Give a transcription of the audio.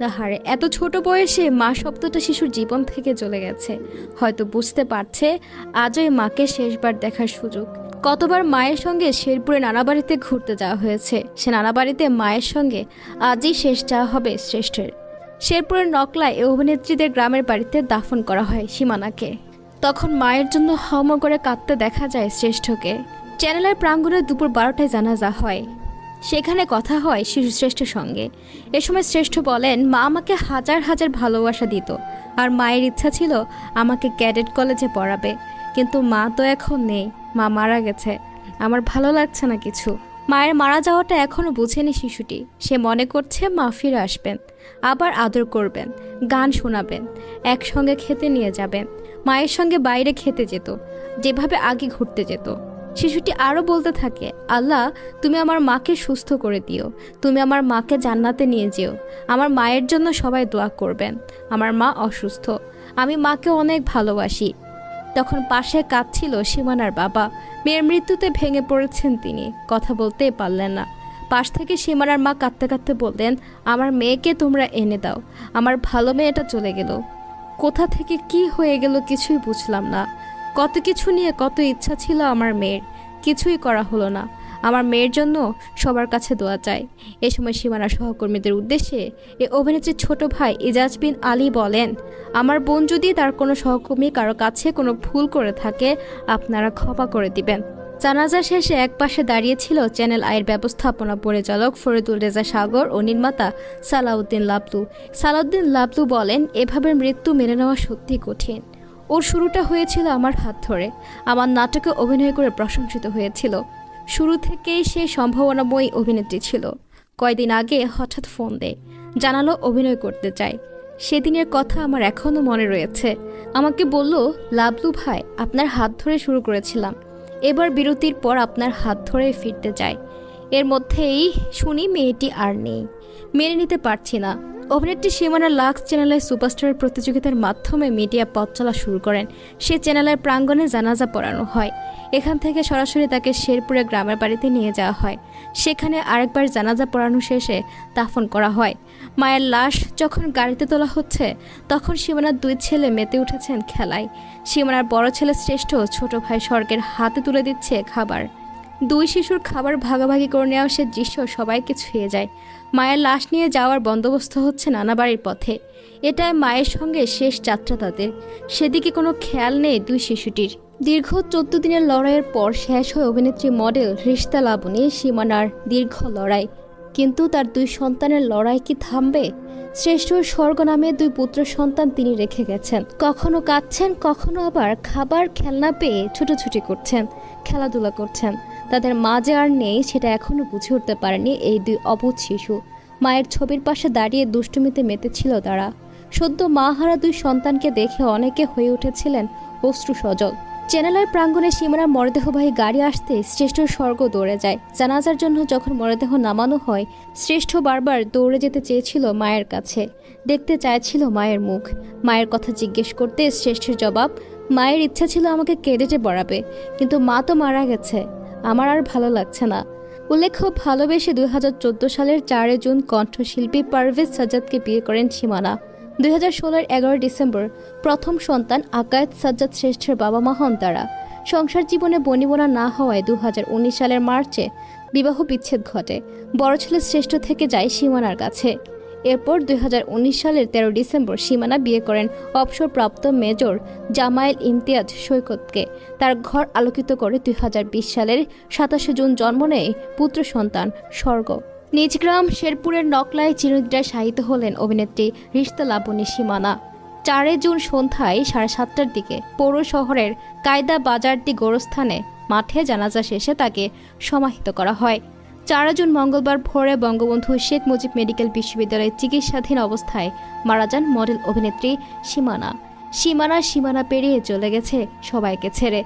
তাহারে এত ছোট বয়সে মা শব্দটা শিশুর জীবন থেকে চলে গেছে। হয়তো বুঝতে পারছে আজই মাকে শেষবার দেখার সুযোগ। কতবার মায়ের সঙ্গে শেরপুরে নানা বাড়িতে ঘুরতে যাওয়া হয়েছে, সে নানা বাড়িতে মায়ের সঙ্গে আজই শেষ যাওয়া হবে শ্রেষ্ঠের। শেরপুরের নকলায় এই অভিনেত্রীদের গ্রামের বাড়িতে দাফন করা হয় সীমানাকে। তখন মায়ের জন্য হম করে কাঁদতে দেখা যায় শ্রেষ্ঠকে। চ্যানেলের প্রাঙ্গণে দুপুর 12টায় জানাজা হয়, সেখানে কথা হয় শিশু শ্রেষ্ঠের সঙ্গে। এ সময় শ্রেষ্ঠ বলেন, মা আমাকে হাজার হাজার ভালোবাসা দিত, আর মায়ের ইচ্ছা ছিল আমাকে ক্যাডেট কলেজে পড়াবে, কিন্তু মা তো এখন নেই, মা মারা গেছে, আমার ভালো লাগছে না কিছু। মায়ের মারা যাওয়াটা এখনও বুঝেনি শিশুটি। সে মনে করছে মা ফিরে আসবেন, আবার আদর করবেন, গান শোনাবেন, একসঙ্গে খেতে নিয়ে যাবেন, মায়ের সঙ্গে বাইরে খেতে যেত, যেভাবে আগে ঘুরতে যেত। শিশুটি আরও বলতে থাকে, আল্লাহ তুমি আমার মাকে সুস্থ করে দিও, তুমি আমার মাকে জান্নাতে নিয়ে যেও, আমার মায়ের জন্য সবাই দোয়া করবেন, আমার মা অসুস্থ, আমি মাকে অনেক ভালোবাসি। তখন পাশে কাঁদছিল সীমানার বাবা। মেয়ের মৃত্যুতে ভেঙে পড়েছেন তিনি, কথা বলতেই পারলেন না। পাশ থেকে সীমানার মা কাঁদতে কাঁদতে বললেন, আমার মেয়েকে তোমরা এনে দাও, আমার ভালো মেয়েটা চলে গেল, কোথা থেকে কি হয়ে গেল কিছুই বুঝলাম না। কত কিছু নিয়ে কত ইচ্ছা ছিল আমার মেয়ের, কিছুই করা হলো না। আমার মেয়ের জন্য সবার কাছে দোয়া চাই। এ সময় সীমানার সহকর্মীদের উদ্দেশ্যে এ অভিনেত্রীর ছোট ভাই ইজাজ বিন আলী বলেন, আমার বোন যদি তার কোনো সহকর্মী কারো কাছে কোনো ভুল করে থাকে আপনারা ক্ষমা করে দিবেন। জানাজা শেষে একপাশে দাঁড়িয়েছিল চ্যানেল আইয়ের ব্যবস্থাপনা পরিচালক ফরিদুল রেজা সাগর ও নির্মাতা সালাউদ্দিন লাবলু। সালাউদ্দিন লাবলু বলেন, এভাবে মৃত্যু মেনে নেওয়া সত্যি কঠিন। ওর শুরুটা হয়েছিল আমার হাত ধরে, আমার নাটকে অভিনয় করে প্রশংসিত হয়েছিল। শুরু থেকেই সে সম্ভাবনাময়ী অভিনেত্রী ছিল। কয়দিন আগে হঠাৎ ফোন দেয়, জানালো অভিনয় করতে চায়। সেদিনের কথা আমার এখনও মনে রয়েছে। আমাকে বলল, লাবলু ভাই আপনার হাত ধরে শুরু করেছিলাম, এবার বিরতির পর আপনার হাত ধরে ফিরতে চাই। এর মধ্যেই শুনি মেয়েটি আর নেই, মেনে নিতে পারছি না। অভিনেত্রী সীমানা লাক্স চ্যানেলের সুপারস্টার প্রতিযোগিতার মাধ্যমে মিডিয়া পথ চলা শুরু করেন। সে চ্যানেলের প্রাঙ্গণে জানাজা পড়ানো হয়। এখান থেকে সরাসরি তাকে শেরপুরে গ্রামের বাড়িতে নিয়ে যাওয়া হয়। সেখানে আরেকবার জানাজা পড়ানো শেষে দাফন করা হয়। মায়ের লাশ যখন গাড়িতে তোলা হচ্ছে তখন সীমানার দুই ছেলে মেতে উঠেছেন খেলায়। সীমানার বড় ছেলে শ্রেষ্ঠ ছোট ভাই স্বর্গের হাতে তুলে দিচ্ছে খাবার। দুই শিশুর খাবার ভাগাভাগি করে নেওয়া সে দৃশ্য সবাইকে ছুঁয়ে যায়। মায়ের লাশ নিয়ে যাওয়ার বন্দোবস্ত হচ্ছে নানা বাড়ির পথে। এটাই মায়ের সঙ্গে শেষ যাত্রা তাদের। সেদিকে কোনো খেয়াল নেই দুই শিশুটির। দীর্ঘ 14 দিনের লড়াইয়ের পর শেষ হয় অভিনেত্রী মডেল রিশতা লাবণী সীমানার দীর্ঘ লড়াই। কিন্তু তার দুই সন্তানের লড়াই কি থামবে? শ্রেষ্ঠ স্বর্গ নামে দুই পুত্র সন্তান তিনি রেখে গেছেন। কখনো কাঁদছেন, কখনো আবার খাবার খেলনা পেয়ে ছুটোছুটি করছেন, খেলাধুলা করছেন। তাদের মা যে আর নেই সেটা এখনো বুঝে উঠতে পারেনি এই দুই অবুঝ শিশু। মায়ের ছবির পাশে দাঁড়িয়ে দুষ্টুমিতে মেতেছিল তারা। সদ্য মা হারা দুই সন্তানকে দেখে অনেকে হয়ে উঠেছিলেন অশ্রু সজল। চ্যানেলের প্রাঙ্গণে সীমানার মরদেহবাহী গাড়ি আসতে শ্রেষ্ঠ স্বর্গ দৌড়ে যায়। জানাজার জন্য যখন মরদেহ নামানো হয় শ্রেষ্ঠ বারবার দৌড়ে যেতে চেয়েছিল মায়ের কাছে, দেখতে চাইছিল মায়ের মুখ। মায়ের কথা জিজ্ঞেস করতে শ্রেষ্ঠের জবাব, মায়ের ইচ্ছা ছিল আমাকে ক্যাডেটে পড়াবে, কিন্তু মা তো মারা গেছে, আমার আর ভালো লাগছে না। উল্লেখ্য, ভালোবেসে 2014 সালের 4 জুন কণ্ঠশিল্পী পারভেজ সাজ্জাদকে বিয়ে করেন সীমানা। 2016-এর 11 ডিসেম্বর প্রথম সন্তান আকায়েত সাজ্জাদ শ্রেষ্ঠের বাবা মা হন তারা। সংসার জীবনে বনিবনা না হওয়ায় 2019 সালের মার্চে বিবাহ বিচ্ছেদ ঘটে। বড় ছেলে শ্রেষ্ঠ থেকে যায় সীমানার কাছে। এরপর 2019 সালের 13 ডিসেম্বর সীমানা বিয়ে করেন অবসরপ্রাপ্ত মেজর জামাইল ইমতিয়াজ সৈকতকে। তার ঘর আলোকিত করে 2020 সালের 27 জুন জন্ম নেয় পুত্র সন্তান স্বর্গ। নিজ গ্রাম শেরপুরের নকলায় চিরনিদ্রায় শায়িত হলেন অভিনেত্রী রিশতা লাবণী সীমানা। 4 জুন সন্ধ্যায় 7:30টার দিকে পৌর শহরের কায়দা বাজারটি গোরস্থানে মাঠে জানাজা শেষে তাকে সমাহিত করা হয়। 4 জুন মঙ্গলবার ভোরে বঙ্গবন্ধু শেখ মুজিব মেডিকেল বিশ্ববিদ্যালয়ে চিকিৎসাধীন অবস্থায় মারা যান মডেল অভিনেত্রী সীমানা। সীমানা পেরিয়ে চলে গেছে সবাইকে ছেড়ে।